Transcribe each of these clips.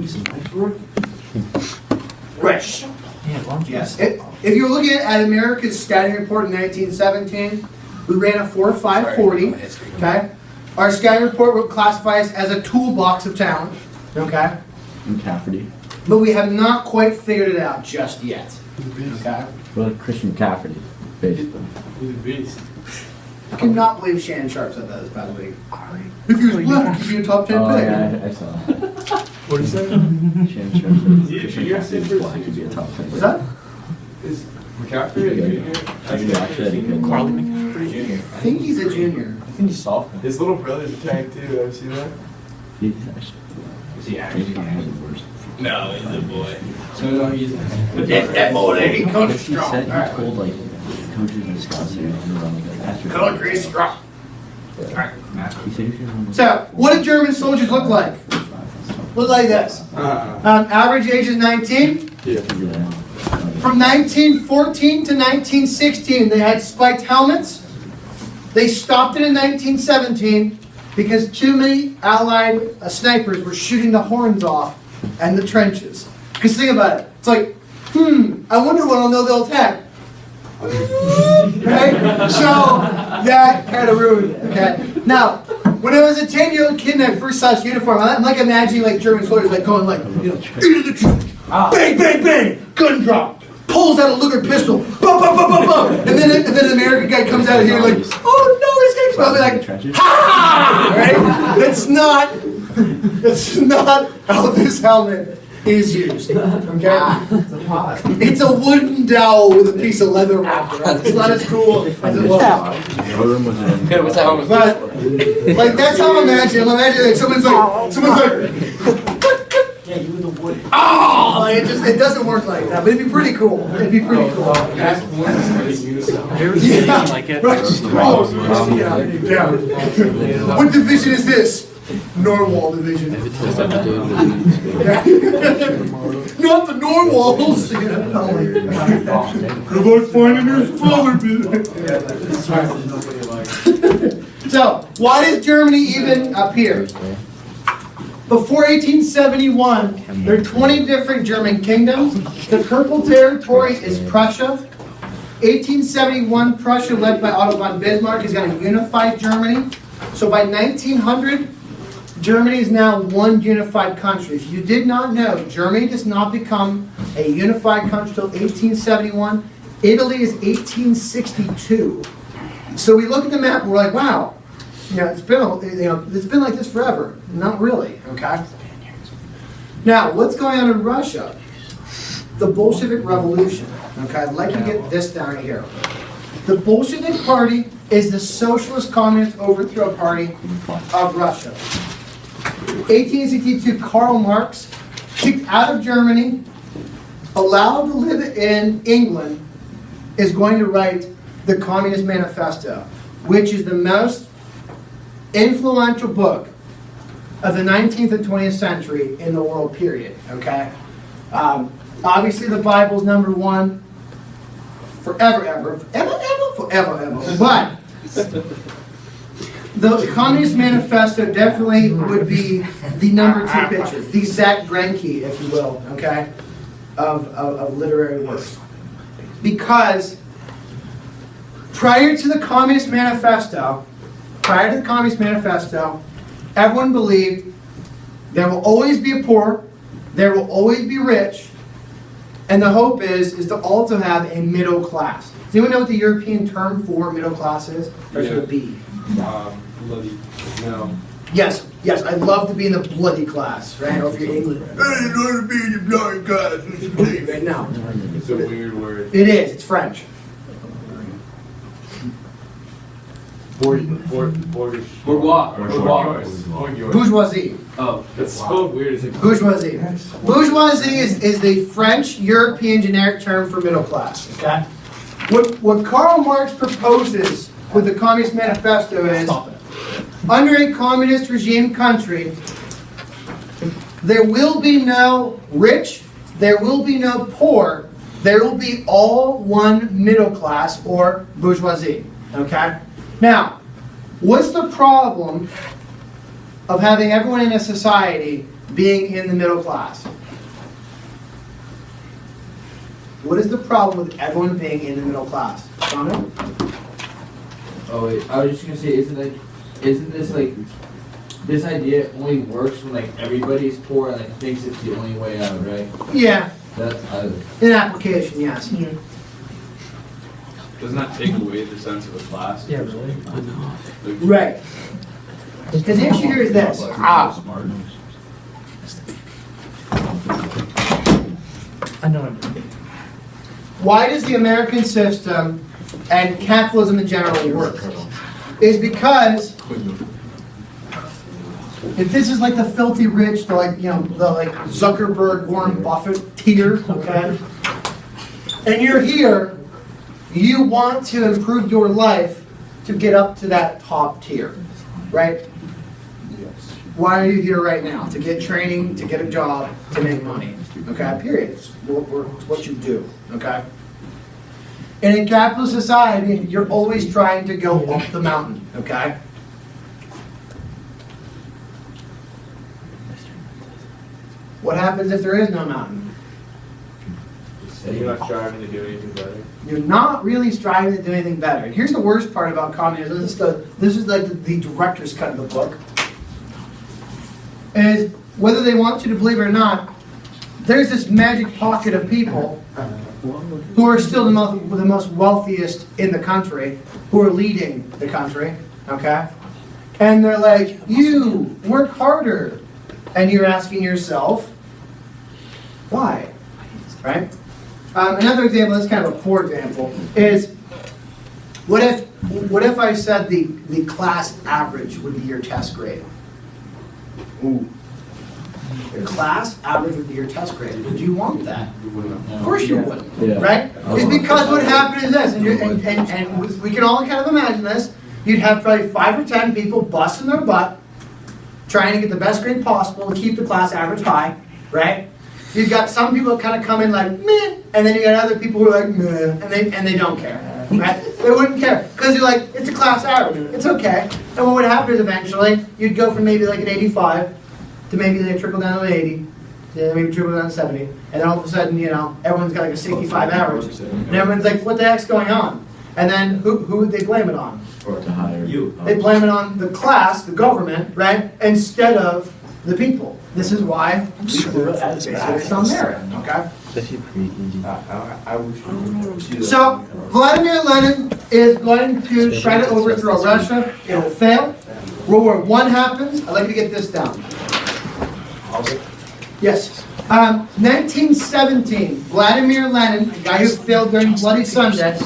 some paperwork? Rich. Yes. If you're looking at America's scouting report in 1917, we ran a 4-5-40. Okay. Our scouting report would classify us as a toolbox of talent. Okay. And Cafferty. But we have not quite figured it out just yet. Okay. Well, Christian Cafferty, basically. He's a beast. I cannot believe Shannon Sharp said that this past week. If he was black, he'd be a top 10 Oh, pick. yeah, I saw that. What is that? Shannon Sharp said Yeah, Christian you're Cafferty super- black could be a top 10. What's that? Is McCaffrey a Yeah. junior? Carly McCaffrey? Junior. I think he's a junior. I think he's sophomore. His little brother's a tank too. Ever see that? He's actually. Is he He's not the worst. No, he's a boy. So don't use it. That boy, he coach He strong. said he Alright. told like coaches and scouts that he was gonna run like after. Country strong. He said he was gonna run. So, what did German soldiers look like? Look like this. Average age is 19. Yeah. From 1914 to 1916, they had spiked helmets. They stopped it in 1917 because too many Allied snipers were shooting the horns off and the trenches. Because think about it. It's like, I wonder when I'll know they'll attack. Right? So, that kind of ruined it, okay? Now, when I was a 10-year-old kid and I first saw this uniform, I'm like imagining like German soldiers like going like, into the trench. Bang, bang, bang, gun drop. Pulls out a Luger pistol, bum, bum, bum, bum, bum. And then an American guy comes out of here like, oh no, this guy's probably like, ha! Right? That's not how this helmet is used. Okay? It's a wooden dowel with a piece of leather wrapped around it. It's not as cool as it looks. Good, what's that home? But like that's how I'm imagining. I'm imagining like someone's like, Yeah, you were the wood. oh, like, it doesn't work like that. But it'd be pretty cool. It'd be pretty cool. That's one of the uniform. Yeah. Like it. Right. Oh, yeah. What division is this? Norwal division. Not the Norwals. Good luck finding his father. So, why does Germany even appear? Before 1871, there are 20 different German kingdoms. The purple territory is Prussia. 1871, Prussia, led by Otto von Bismarck, is going to unify Germany. So by 1900, Germany is now one unified country. If you did not know, Germany does not become a unified country until 1871. Italy is 1862. So we look at the map and we're like, wow, it's been like this forever. Not really, okay? Now, what's going on in Russia? The Bolshevik Revolution. Okay, I'd like to get this down here. The Bolshevik Party is the Socialist Communist Overthrow Party of Russia. 1862, Karl Marx, kicked out of Germany, allowed to live in England, is going to write the Communist Manifesto, which is the most influential book of the 19th and 20th century in the world, period, okay? Obviously, the Bible's number one forever. But the Communist Manifesto definitely would be the number two picture, the Zach Greinke, if you will, okay, of literary works. Because prior to the Communist Manifesto, everyone believed there will always be a poor, there will always be rich, and the hope is to also have a middle class. Does anyone know what the European term for middle class is? Starts with a B. Bloody. No. Yes, I'd love to be in the bloody class, right? Or if you're English, I don't want to be in the bloody class. Right now. It's a weird word. It is, it's French. Bourgeois. Bourgeoisie. Oh, It's spelled weird. It's like Bourgeoisie. Bourgeoisie is the French European generic term for middle class. Okay. What Karl Marx proposes with the Communist Manifesto is, under a communist regime country, there will be no rich, there will be no poor, there will be all one middle class or bourgeoisie. Okay. Now, what's the problem of having everyone in a society being in the middle class? What is the problem with everyone being in the middle class? Comment? Oh wait, I was just gonna say, isn't this like, this idea only works when like everybody's poor and like thinks it's the only way out, right? Yeah, That's, in application, yes. Doesn't that take away the sense of a class? Yeah, really? Like, Right. Because the issue here is this. I know. Why does the American system and capitalism in general work? Is because if this is like the filthy rich, the like, you know, the like Zuckerberg, Warren Buffett tier, okay? And you're here, you want to improve your life to get up to that top tier, right? Why are you here right now? To get training, to get a job, to make money, okay? Period. It's what you do, okay? And in capitalist society, you're always trying to go up the mountain, okay? What happens if there is no mountain? And you're not striving to do anything better. You're not really striving to do anything better. And here's the worst part about communism. This is like the director's cut of the book. Is whether they want you to believe it or not, there's this magic pocket of people who are still the most wealthiest in the country, who are leading the country, okay? And they're like, you, work harder. And you're asking yourself, why? Right? Another example, that's kind of a poor example, is what if I said the class average would be your test grade? Ooh. Your class average would be your test grade. Would you want that? Of course you wouldn't, Yeah. right? It's because what happened is this, and we can all kind of imagine this. You'd have probably 5 or 10 people busting their butt, trying to get the best grade possible to keep the class average high, right? You've got some people that kind of come in like, meh, and then you got other people who are like, meh, and they don't care, right? They wouldn't care, because you're like, it's a class average, it's okay. And what would happen is eventually, you'd go from maybe like an 85 to maybe they trickle down to an 80, to maybe trickle down to 70, and then all of a sudden, you know, everyone's got like a 65 average. And everyone's like, what the heck's going on? And then who would they blame it on? Or to hire you. They blame it on the class, the government, right, instead of the people. This is why we do it as based on merit, okay? So, Vladimir Lenin is going to try to overthrow Russia. It will fail. World War I happens. I'd like you to get this down. Yes. 1917, Vladimir Lenin, a guy who failed during Bloody Sunday,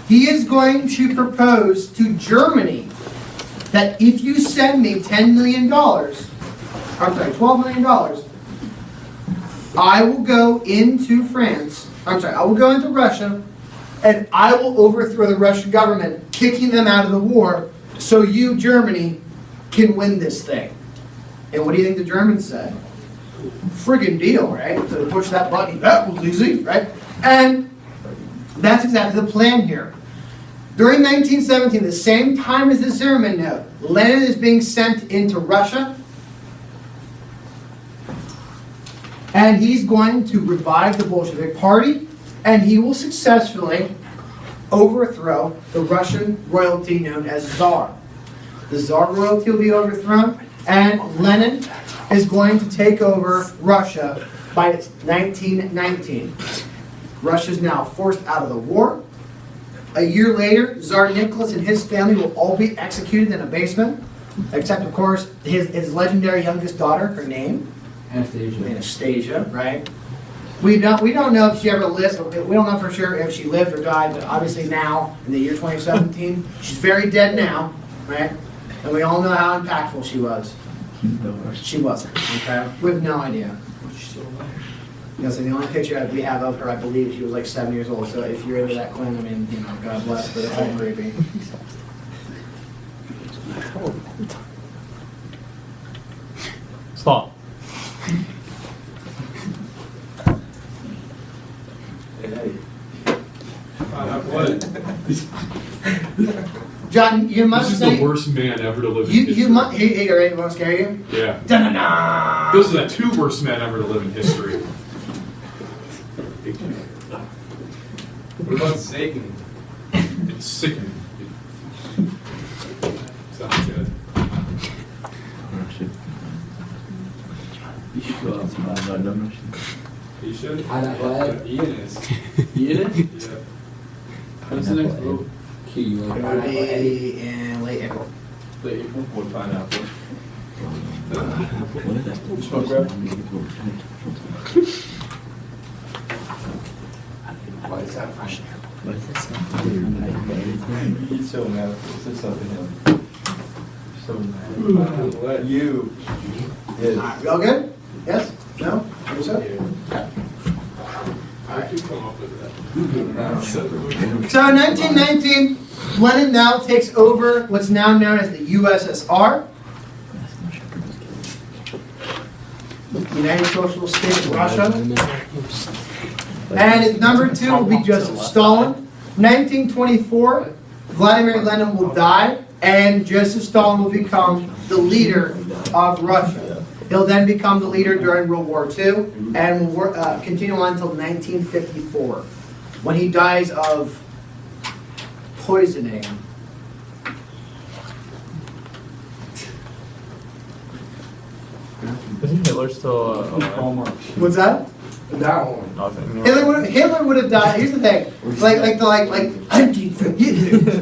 he is going to propose to Germany that if you send me $10 million, $12 million, I will go into I will go into Russia, and I will overthrow the Russian government, kicking them out of the war, so you, Germany, can win this thing. And what do you think the Germans said? Friggin' deal, right? So they push that button, that was easy, right? And that's exactly the plan here. During 1917, the same time as the Zimmerman note, Lenin is being sent into Russia, and he's going to revive the Bolshevik Party, and he will successfully overthrow the Russian royalty known as Tsar. The Tsar royalty will be overthrown, and Lenin is going to take over Russia by 1919. Russia is now forced out of the war. A year later, Tsar Nicholas and his family will all be executed in a basement, except, of course, his legendary youngest daughter, her name? Anastasia, right? We don't know if she ever lived. We don't know for sure if she lived or died, but obviously now, in the year 2017, she's very dead now, right? And we all know how impactful she was. She wasn't, okay? We have no idea. Because the only picture we have of her, I believe she was like 7 years old. So if you're into that, Quinn, I mean, you know, God bless, but it's all creepy. Stop. John, you This must is say. the worst man ever to live in You history. must. Hey, ready? Want to scare you? Yeah. Da-na-na! Those are the two worst men ever to live in history. What about Satan? It's sickening. Sounds good. You should go outside. You should. I don't know. Ian is. You get it? Yeah. What's the next group? Key, you like It would be in late April. Would pineapple. What is that? Why is that fresh? What is this? He's so mad. It's just something him. So mad. What? You. Yes. You all good? Yes? No? Yes, sir? I could come up with that. So in 1919, Lenin now takes over what's now known as the USSR, United Socialist State of Russia. And at number 2 will be Joseph Stalin. 1924, Vladimir Lenin will die, and Joseph Stalin will become the leader of Russia. He'll then become the leader during World War II, and will continue on until 1954, when he dies of poisoning. Isn't Hitler still alive? What's that? That one. Nothing. Hitler would have died. Here's the thing,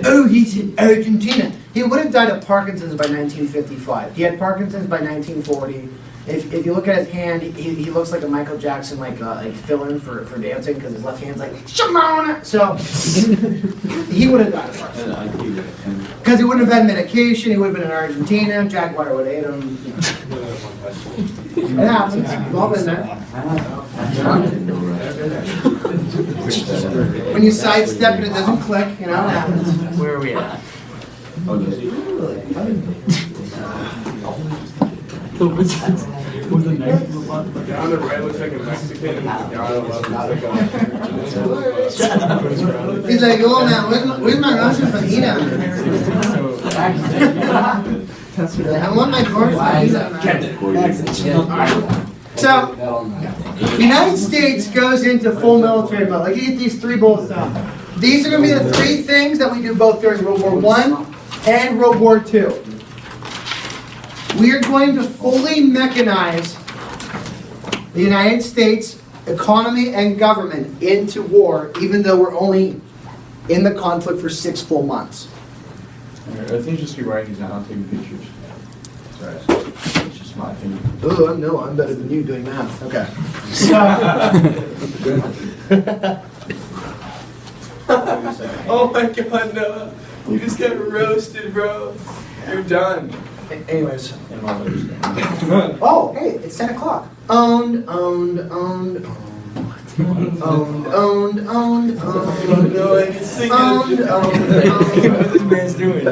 oh, he's in Argentina. He would have died of Parkinson's by 1955. He had Parkinson's by 1940. If you look at his hand, he looks like a Michael Jackson like fill-in for dancing because his left hand's like Shimona. So he would have died of Parkinson's because he wouldn't have had medication. He would have been in Argentina. Jaguar would have ate him. It happens. We've all been there. When you sidestep and it doesn't click, you know, it happens. Where are we at? What's the next one? The guy on the right looks like a Mexican, and the guy on the left looks like a... He's like, oh man, where's my Russian fajita? I want my Gordon fajita. So, the United States goes into full military mode. Like, you get these 3 bullets down. These are going to be the 3 things that we do both during World War I and World War II. We are going to fully mechanize the United States economy and government into war, even though we're only in the conflict for 6 full months. I think just be writing these down. I'll take pictures. Sorry. It's just my opinion. Oh, no, I'm better than you doing math. Okay. Oh my god, no. You just got roasted, bro. You're done. Anyways. Oh, hey, it's 10 o'clock. Owned. No, I can sing Owned. it. What this man's doing?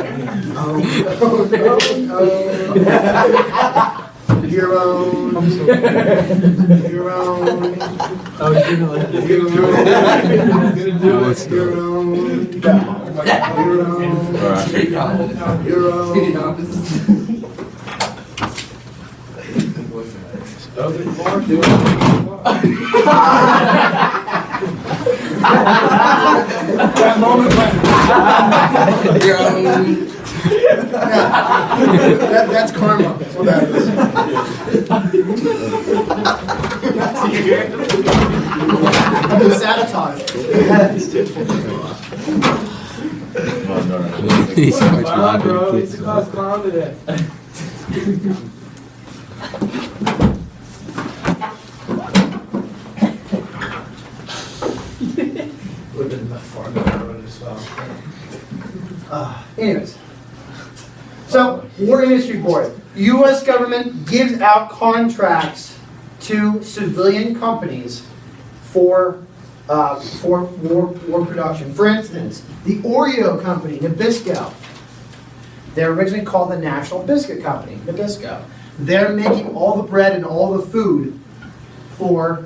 Your own. Your own. Oh, you're gonna like Your own. Your own. Your own. That moment That's karma. That's what that is. I've been sabotaged. Clown, bro. He's a class clown today. Would have been the far better road as well. Anyways. So, War Industry Board. U.S. government gives out contracts to civilian companies for war production. For instance, the Oreo company, Nabisco. They're originally called the National Biscuit Company, Nabisco. They're making all the bread and all the food for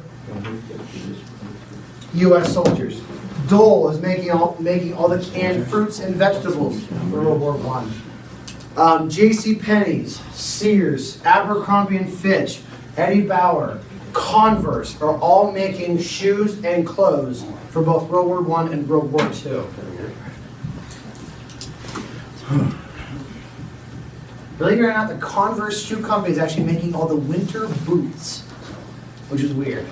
U.S. soldiers. Dole is making all the canned fruits and vegetables for World War I. J.C. Penney's, Sears, Abercrombie and Fitch, Eddie Bauer, Converse are all making shoes and clothes for both World War I and World War II. Believe it or not, the Converse shoe company is actually making all the winter boots, which is weird.